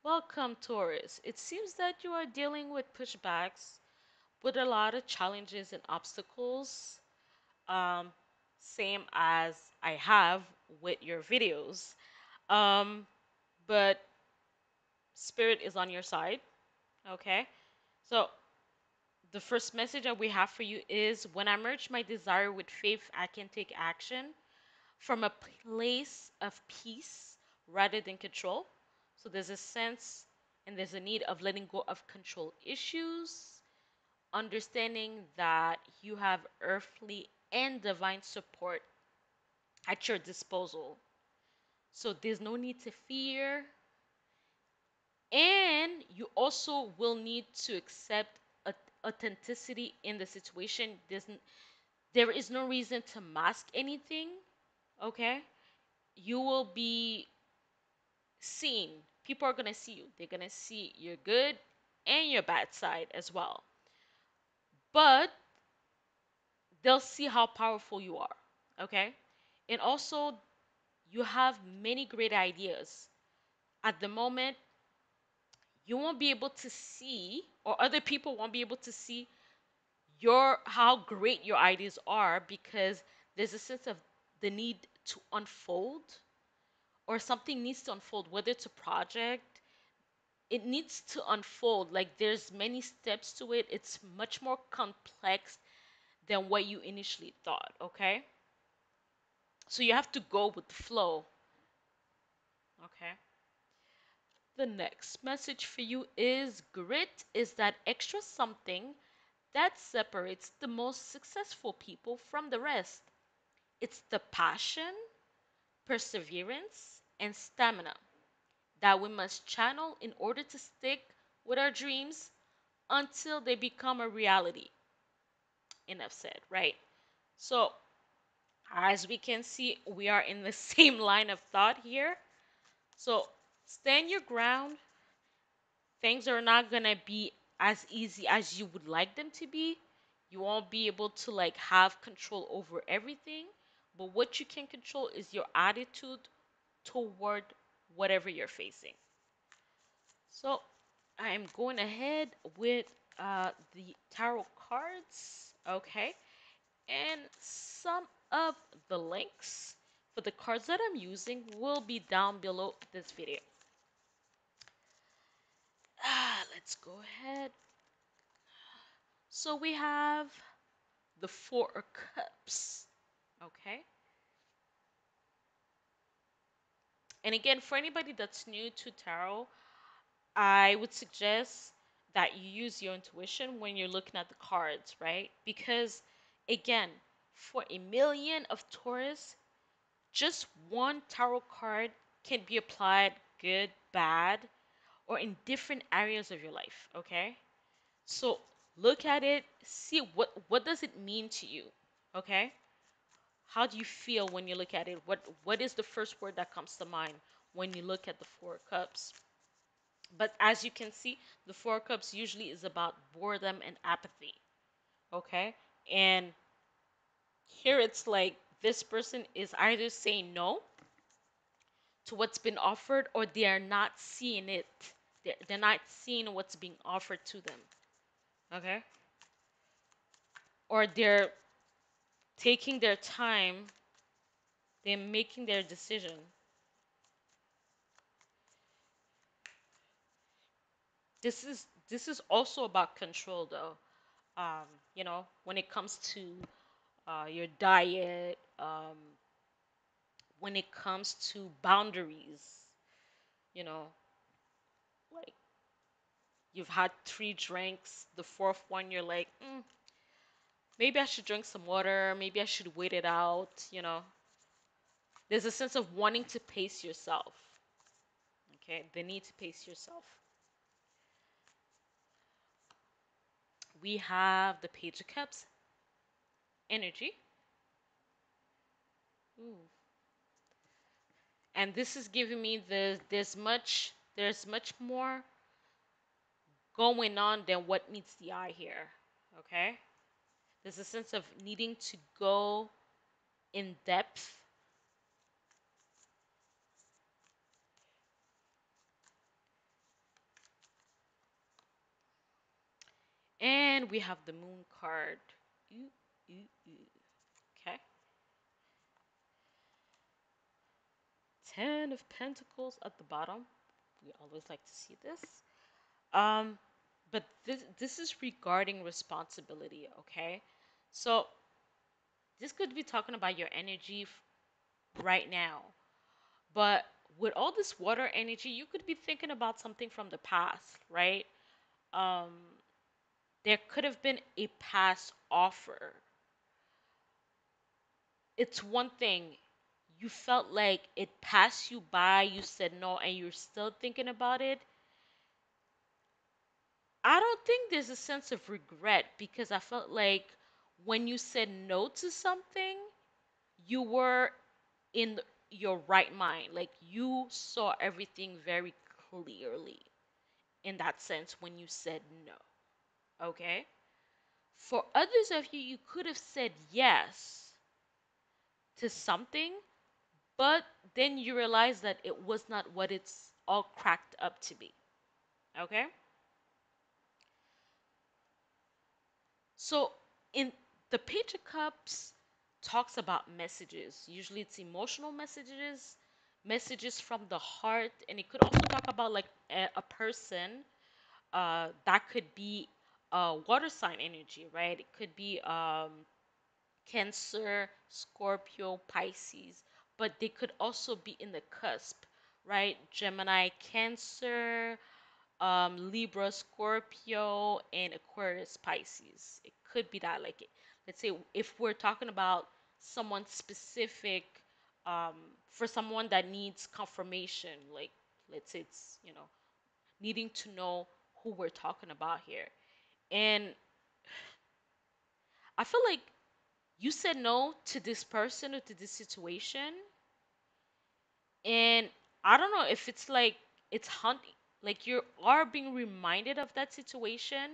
Welcome, Taurus. It seems that you are dealing with pushbacks, with a lot of challenges and obstacles, um, same as I have with your videos. Um, but Spirit is on your side, okay? So, the first message that we have for you is when I merge my desire with faith, I can take action from a place of peace rather than control. So there's a sense and there's a need of letting go of control issues, understanding that you have earthly and divine support at your disposal. So there's no need to fear, and you also will need to accept authenticity in the situation. There is no reason to mask anything, okay? You will be seen. People are going to see you. They're going to see your good and your bad side as well. But they'll see how powerful you are. Okay? And also, you have many great ideas. At the moment, you won't be able to see, or other people won't be able to see your how great your ideas are because there's a sense of the need to unfold, or something needs to unfold, whether it's a project, it needs to unfold. Like there's many steps to it. It's much more complex than what you initially thought, okay? So you have to go with the flow, okay? The next message for you is grit is that extra something that separates the most successful people from the rest. It's the passion, perseverance, and stamina that we must channel in order to stick with our dreams until they become a reality. Enough said, right? So, as we can see, we are in the same line of thought here. So, stand your ground. Things are not going to be as easy as you would like them to be. You won't be able to like have control over everything, but what you can control is your attitude toward whatever you're facing. So, I'm going ahead with the tarot cards, okay? And some of the links for the cards that I'm using will be down below this video. Let's go ahead. So we have the Four of Cups, okay? And again, for anybody that's new to tarot, I would suggest that you use your intuition when you're looking at the cards, right? Because again, for a million of Taurus, just one tarot card can be applied good, bad, or in different areas of your life, okay? So look at it, see what does it mean to you, okay? How do you feel when you look at it? What is the first word that comes to mind when you look at the Four Cups? But as you can see, the Four Cups usually is about boredom and apathy, okay? And here it's like this person is either saying no to what's been offered, or they are not seeing it. They're not seeing what's being offered to them, okay? Or they're taking their time, they're making their decision. This is also about control, though. When it comes to your diet, when it comes to boundaries, you know, like you've had three drinks, the fourth one you're like, maybe I should drink some water, maybe I should wait it out. There's a sense of wanting to pace yourself. Okay, the need to pace yourself. We have the Page of Cups energy. Ooh. And this is giving me there's much more going on than what meets the eye here. Okay? There's a sense of needing to go in depth. And we have the moon card. Ooh, ooh, ooh. Okay. Ten of Pentacles at the bottom. We always like to see this. Um, but this is regarding responsibility, okay? So this could be talking about your energy right now. But with all this water energy, you could be thinking about something from the past, right? Um, there could have been a past offer. It's one thing. You felt like it passed you by, you said no, and you're still thinking about it. I don't think there's a sense of regret because I felt like when you said no to something, you were in your right mind. Like you saw everything very clearly in that sense when you said no. Okay? For others of you, you could have said yes to something, but then you realize that it was not what it's all cracked up to be. Okay? So in the Page of Cups talks about messages. Usually it's emotional messages, messages from the heart, and it could also talk about like a person. That could be water sign energy, right? It could be Cancer, Scorpio, Pisces, but they could also be in the cusp, right? Gemini, Cancer, Libra, Scorpio, and Aquarius, Pisces. It could be that, like, let's say if we're talking about someone specific, um, for someone that needs confirmation, like, let's say it's, needing to know who we're talking about here. And I feel like you said no to this person or to this situation, and I don't know if it's like it's hunting, like you are being reminded of that situation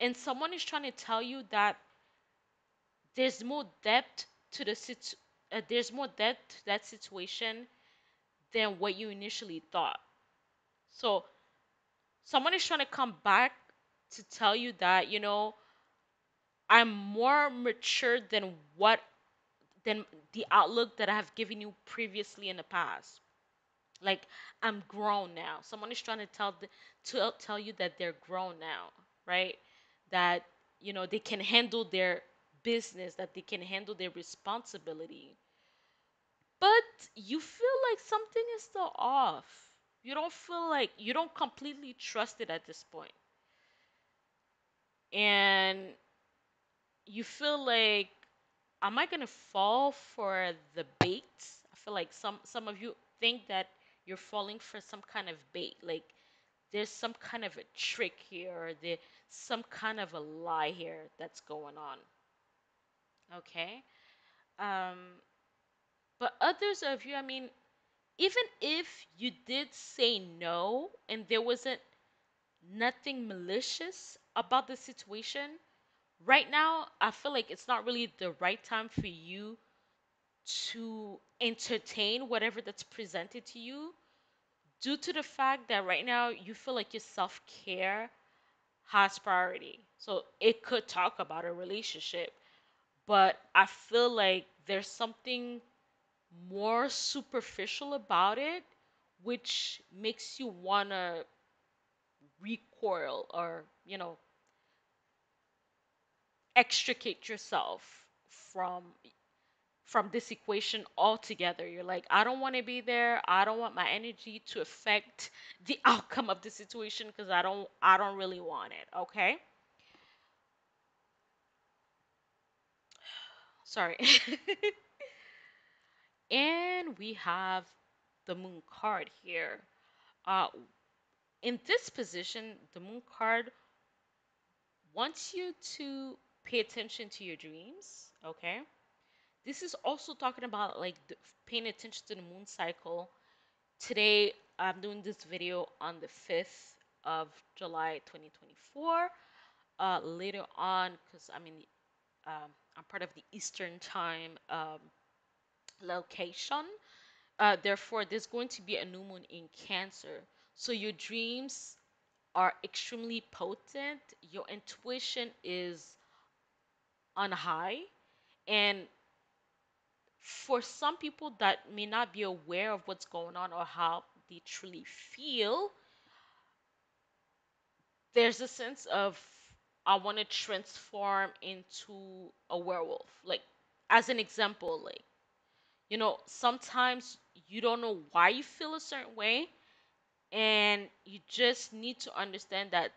and someone is trying to tell you that there's more depth to there's more depth to that situation than what you initially thought. So someone is trying to come back to tell you that I'm more mature than the outlook that I have given you previously in the past. Like I'm grown now. Someone is trying to tell you that they're grown now, right? That they can handle their business, that they can handle their responsibility. But you feel like something is still off. You don't feel like you don't completely trust it at this point. And you feel like am I gonna fall for the bait? I feel like some of you think that you're falling for some kind of bait. Like there's some kind of a trick here, or there's some kind of a lie here that's going on. Okay. Um, but others of you, I mean, even if you did say no and there wasn't nothing malicious about the situation, right now I feel like it's not really the right time for you to entertain whatever that's presented to you due to the fact that right now you feel like your self-care has priority. So it could talk about a relationship, but I feel like there's something more superficial about it, which makes you want to recoil or, extricate yourself from this equation altogether. You're like, I don't want to be there. I don't want my energy to affect the outcome of the situation because I don't really want it. Okay? Sorry. And we have the moon card here. Uh, in this position, the moon card wants you to pay attention to your dreams. Okay? This is also talking about like paying attention to the moon cycle. Today, I'm doing this video on the 5th of July 2024. Later on, because I'm part of the Eastern time location. Therefore, there's going to be a new moon in Cancer. So your dreams are extremely potent. Your intuition is on high. And for some people that may not be aware of what's going on or how they truly feel, there's a sense of I want to transform into a werewolf. Like, as an example, like, sometimes you don't know why you feel a certain way, and you just need to understand that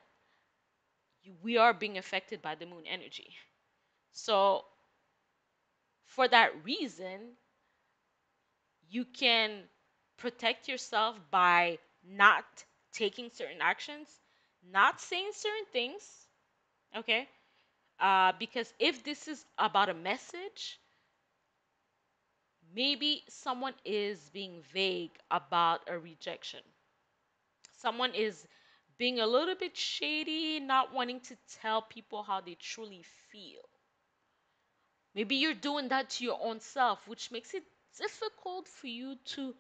we are being affected by the moon energy. So, for that reason, you can protect yourself by not taking certain actions, not saying certain things, okay? Because if this is about a message, maybe someone is being vague about a rejection. Someone is being a little bit shady, not wanting to tell people how they truly feel. Maybe you're doing that to your own self, which makes it difficult for you to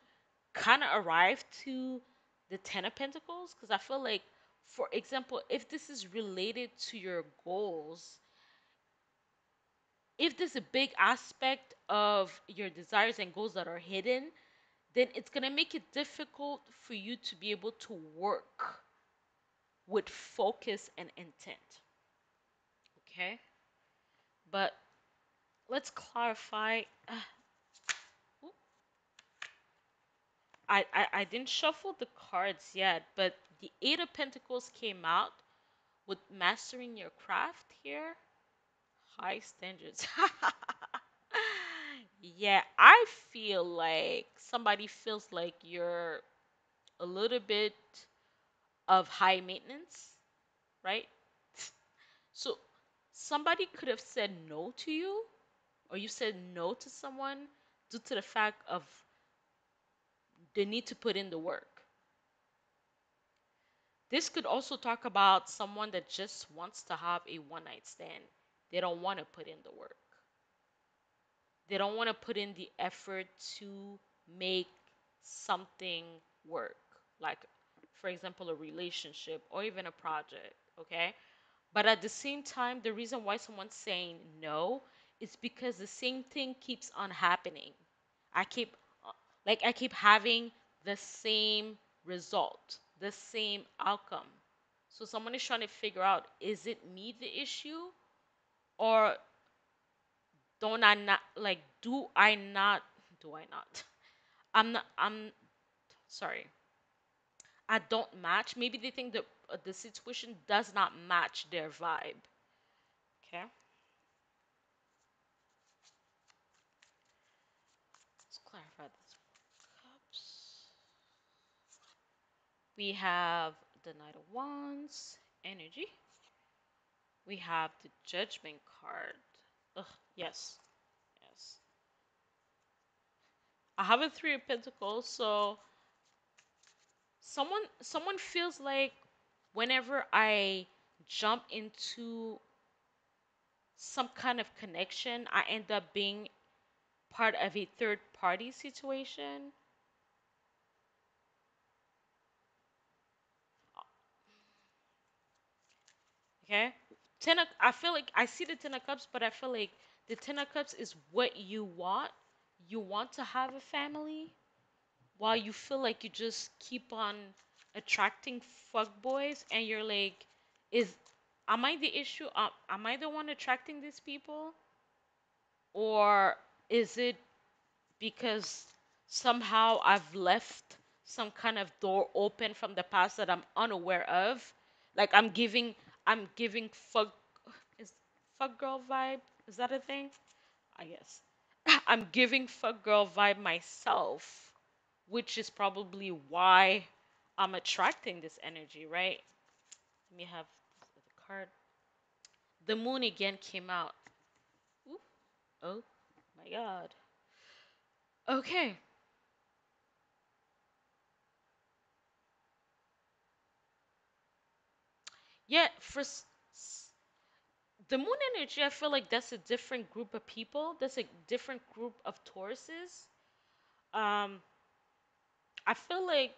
kind of arrive to the Ten of Pentacles. Because I feel like, for example, if this is related to your goals, if there's a big aspect of your desires and goals that are hidden, then it's going to make it difficult for you to be able to work with focus and intent. Okay? But let's clarify. I didn't shuffle the cards yet, but the Eight of Pentacles came out with mastering your craft here. High standards. Yeah, I feel like somebody feels like you're a little bit of high maintenance, right? So somebody could have said no to you, or you said no to someone due to the fact of the need to put in the work. This could also talk about someone that just wants to have a one night stand. They don't want to put in the work. They don't want to put in the effort to make something work. Like, for example, a relationship or even a project, okay? But at the same time, the reason why someone's saying no is because the same thing keeps on happening. I keep uh, I keep having the same result, the same outcome. So someone is trying to figure out, is it me the issue, or don't I not like do I not I'm sorry. I don't match. Maybe they think that the situation does not match their vibe. Okay? Let's clarify this. Cups. We have the Knight of Wands energy. We have the Judgment card. Ugh, yes. Yes. I have a Three of Pentacles, so someone feels like whenever I jump into some kind of connection, I end up being part of a third party situation. Okay? I feel like I see the Ten of Cups, but I feel like the Ten of Cups is what you want. You want to have a family, while you feel like you just keep on attracting fuck boys, and you're like, is am I the issue? Am I the one attracting these people? Or is it because somehow I've left some kind of door open from the past that I'm unaware of? Like I'm giving is fuck girl vibe. Is that a thing? I guess. I'm giving fuck girl vibe myself, which is probably why I'm attracting this energy, right? Let me have the card. The moon again came out. Ooh. Oh my god. Okay. Yeah, the moon energy, I feel like that's a different group of people. That's a different group of Tauruses. Um, I feel like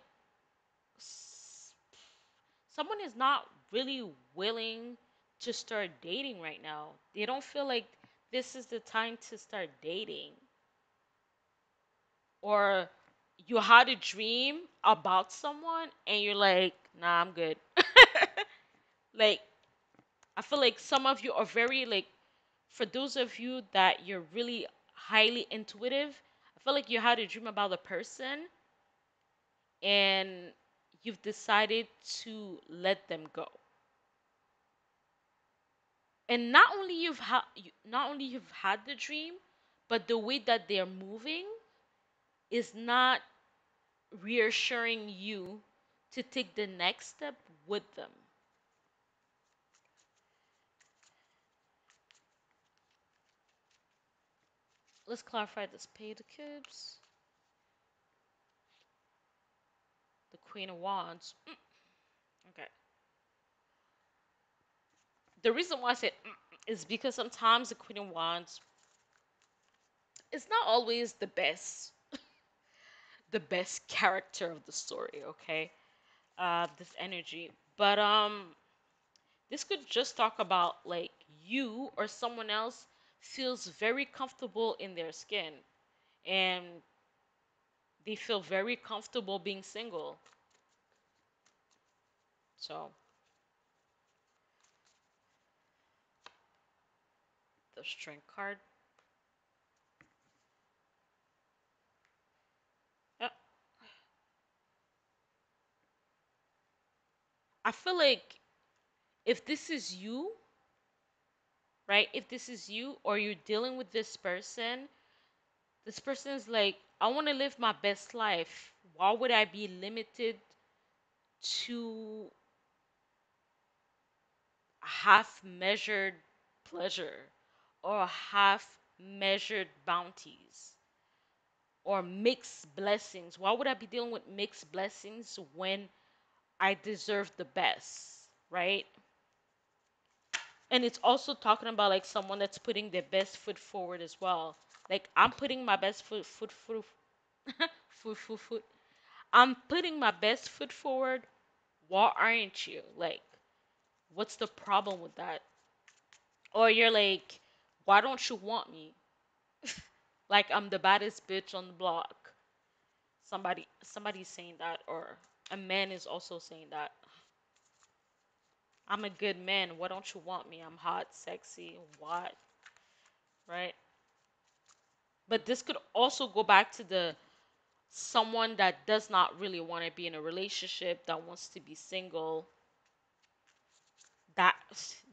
someone is not really willing to start dating right now. They don't feel like this is the time to start dating. Or you had a dream about someone and you're like, nah, I'm good. Like, I feel like some of you are very, like, for those of you that you're really highly intuitive, I feel like you had a dream about a person and you've decided to let them go. And not only you've had the dream, but the way that they're moving is not reassuring you to take the next step with them. Let's clarify this. Page of Cups, the Queen of Wands. Okay. The reason why I said is because sometimes the Queen of Wands is not always the best character of the story. Okay, this energy, but this could just talk about like you or someone else feels very comfortable in their skin and they feel very comfortable being single. So the Strength card. Yeah, I feel like if this is you, right? If this is you or you're dealing with this person is like, I want to live my best life. Why would I be limited to half measured pleasure or half measured bounties or mixed blessings? Why would I be dealing with mixed blessings when I deserve the best, right? And it's also talking about like someone that's putting their best foot forward as well. Like I'm putting my best foot. I'm putting my best foot forward. Why aren't you? Like, what's the problem with that? Or you're like, why don't you want me? Like I'm the baddest bitch on the block. Somebody's saying that, or a man is also saying that. I'm a good man. Why don't you want me? I'm hot, sexy, what? Right? But this could also go back to the someone that does not really want to be in a relationship, that wants to be single. That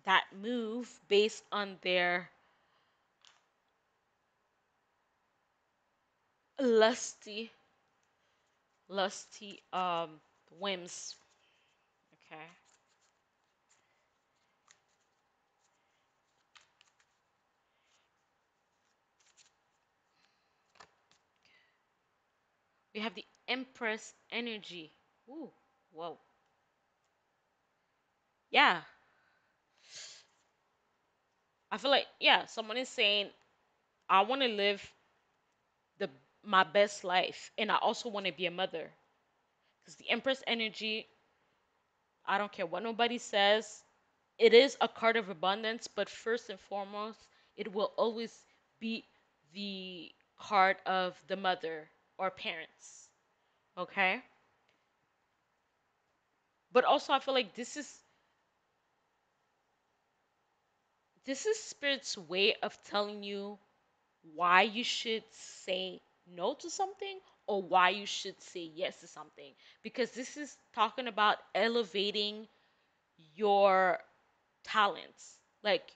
that move based on their lusty lusty whims. Okay. We have the Empress energy. Ooh, whoa. Yeah. I feel like yeah, someone is saying I want to live the my best life and I also want to be a mother. Cuz the Empress energy, I don't care what nobody says, it is a card of abundance, but first and foremost, it will always be the card of the mother or parents. Okay? But also I feel like this is spirit's way of telling you why you should say no to something or why you should say yes to something, because this is talking about elevating your talents. Like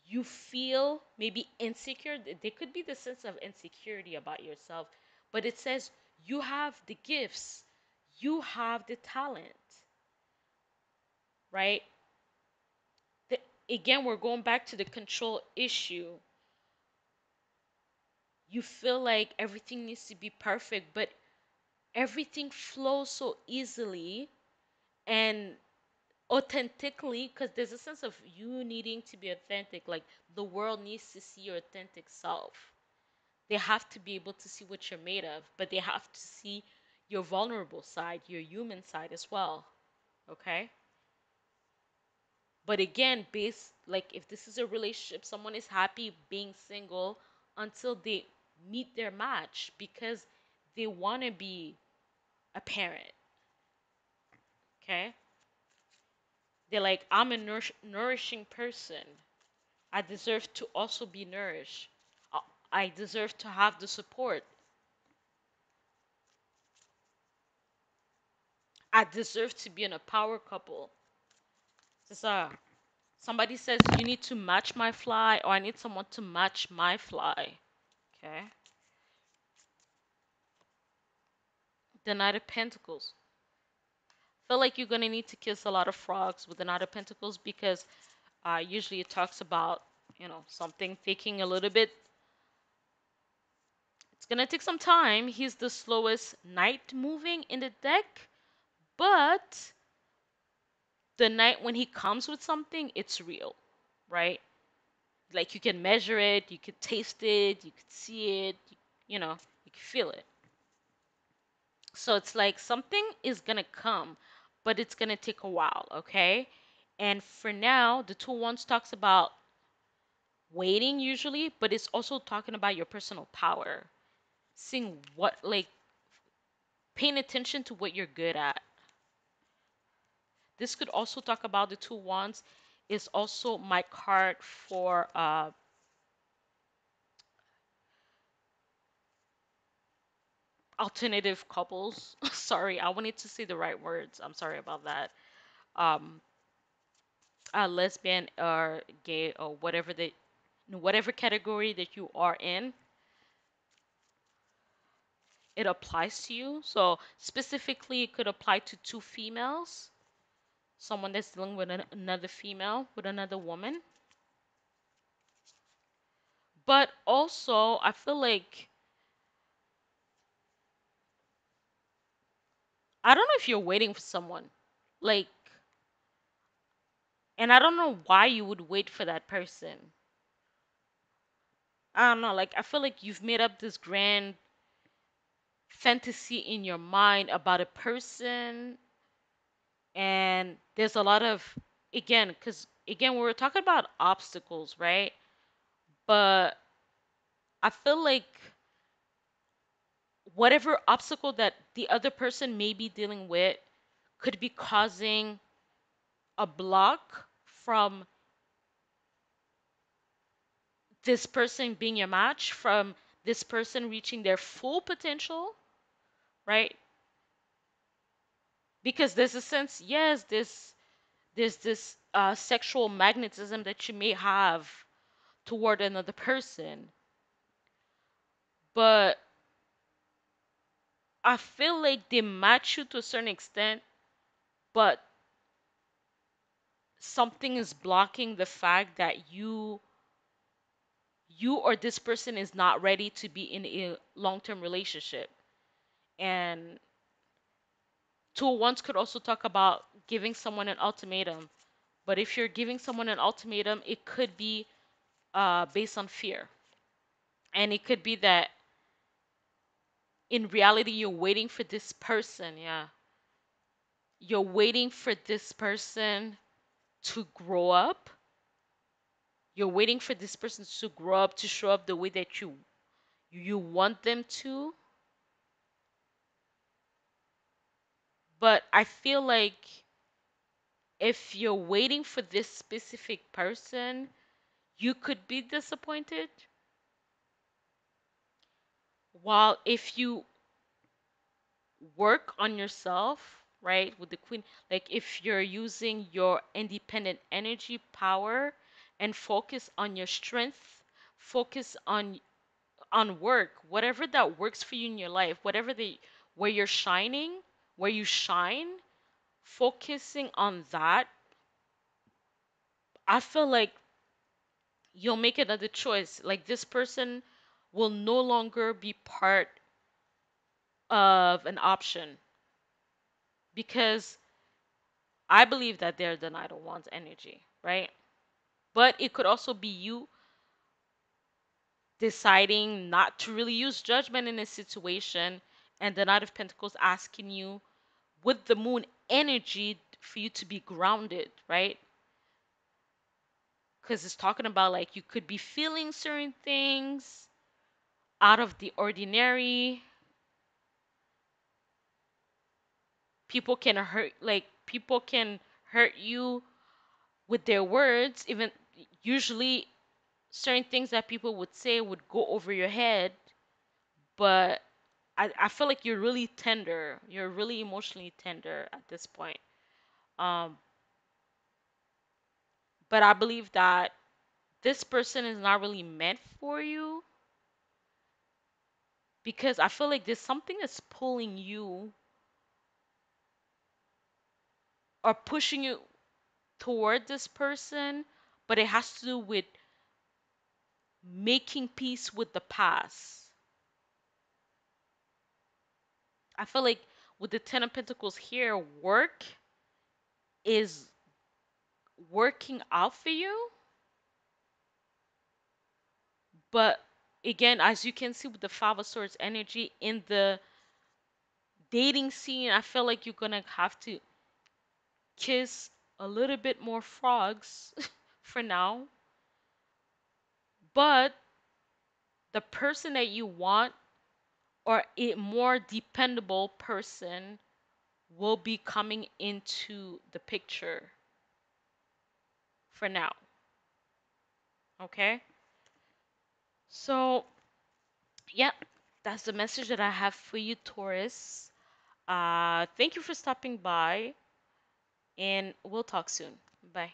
you feel maybe insecure. There could be the sense of insecurity about yourself, but it says you have the gifts, you have the talent, right? the, Again, we're going back to the control issue. You feel like everything needs to be perfect, but everything flows so easily and authentically, because there's a sense of you needing to be authentic. Like the world needs to see your authentic self. They have to be able to see what you're made of, but they have to see your vulnerable side, your human side as well. Okay? But again, based like if this is a relationship, someone is happy being single until they meet their match because they want to be a parent. Okay? They're like, I'm a nourishing person. I deserve to also be nourished. I I deserve to have the support. I deserve to be in a power couple. So somebody says you need to match my fly, or I need someone to match my fly. Okay. The Knight of Pentacles. Feel like you're gonna need to kiss a lot of frogs with the Knight of Pentacles because usually it talks about something taking a little bit. It's gonna take some time. He's the slowest knight moving in the deck, but the knight when he comes with something, it's real, right? Like you can measure it, you could taste it, you could see it, you can feel it. So it's like something is gonna come, but it's gonna take a while, okay? And for now, the Two Wands talks about waiting usually, but it's also talking about your personal power. Seeing what, like, paying attention to what you're good at. This could also talk about the Two Wands is also my card for alternative couples. Sorry, I wanted to say the right words. I'm sorry about that. Um, lesbian or gay or whatever category that you are in, it applies to you. So specifically, it could apply to two females, someone that's dealing with another female, with another woman. But also, I feel like I don't know if you're waiting for someone, like, and I don't know why you would wait for that person. I don't know, like I feel like you've made up this grand fantasy in your mind about a person, and there's a lot of, again, because again we were talking about obstacles, right? But I feel like whatever obstacle that the other person may be dealing with could be causing a block from this person being your match, from this person reaching their full potential, right? Because there's a sense, yes, there's this sexual magnetism that you may have toward another person, but I feel like they match you to a certain extent, but something is blocking the fact that you or this person is not ready to be in a long-term relationship. And tool ones could also talk about giving someone an ultimatum. But if you're giving someone an ultimatum, it could be based on fear. And it could be that in reality, you're waiting for this person. Yeah. You're waiting for this person to grow up. You're waiting for this person to grow up, to show up the way that you want them to. But I feel like if you're waiting for this specific person, you could be disappointed. While if you work on yourself, right, with the queen, like if you're using your independent energy power and focus on your strength, focus on work, whatever that works for you in your life, whatever the where you're shining, where you shine, focusing on that, I feel like you'll make another choice. Like this person will no longer be part of an option because I believe that they're the Knight of Wands energy, right? But it could also be you deciding not to really use judgment in a situation And the Knight of Pentacles asking you with the moon energy for you to be grounded, right? Because it's talking about like you could be feeling certain things out of the ordinary. People can hurt you with their words. Even usually certain things that people would say would go over your head, but I feel like you're really tender. You're really emotionally tender at this point. Um, but I believe that this person is not really meant for you because I feel like there's something that's pulling you or pushing you toward this person, but it has to do with making peace with the past. I feel like with the Ten of Pentacles here, work is working out for you, but again, as you can see with the Five of Swords energy in the dating scene, I feel like you're gonna have to kiss a little bit more frogs for now. But the person that you want or a more dependable person will be coming into the picture for now. Okay? So, yeah, that's the message that I have for you, Taurus. Thank you for stopping by, and we'll talk soon. Bye.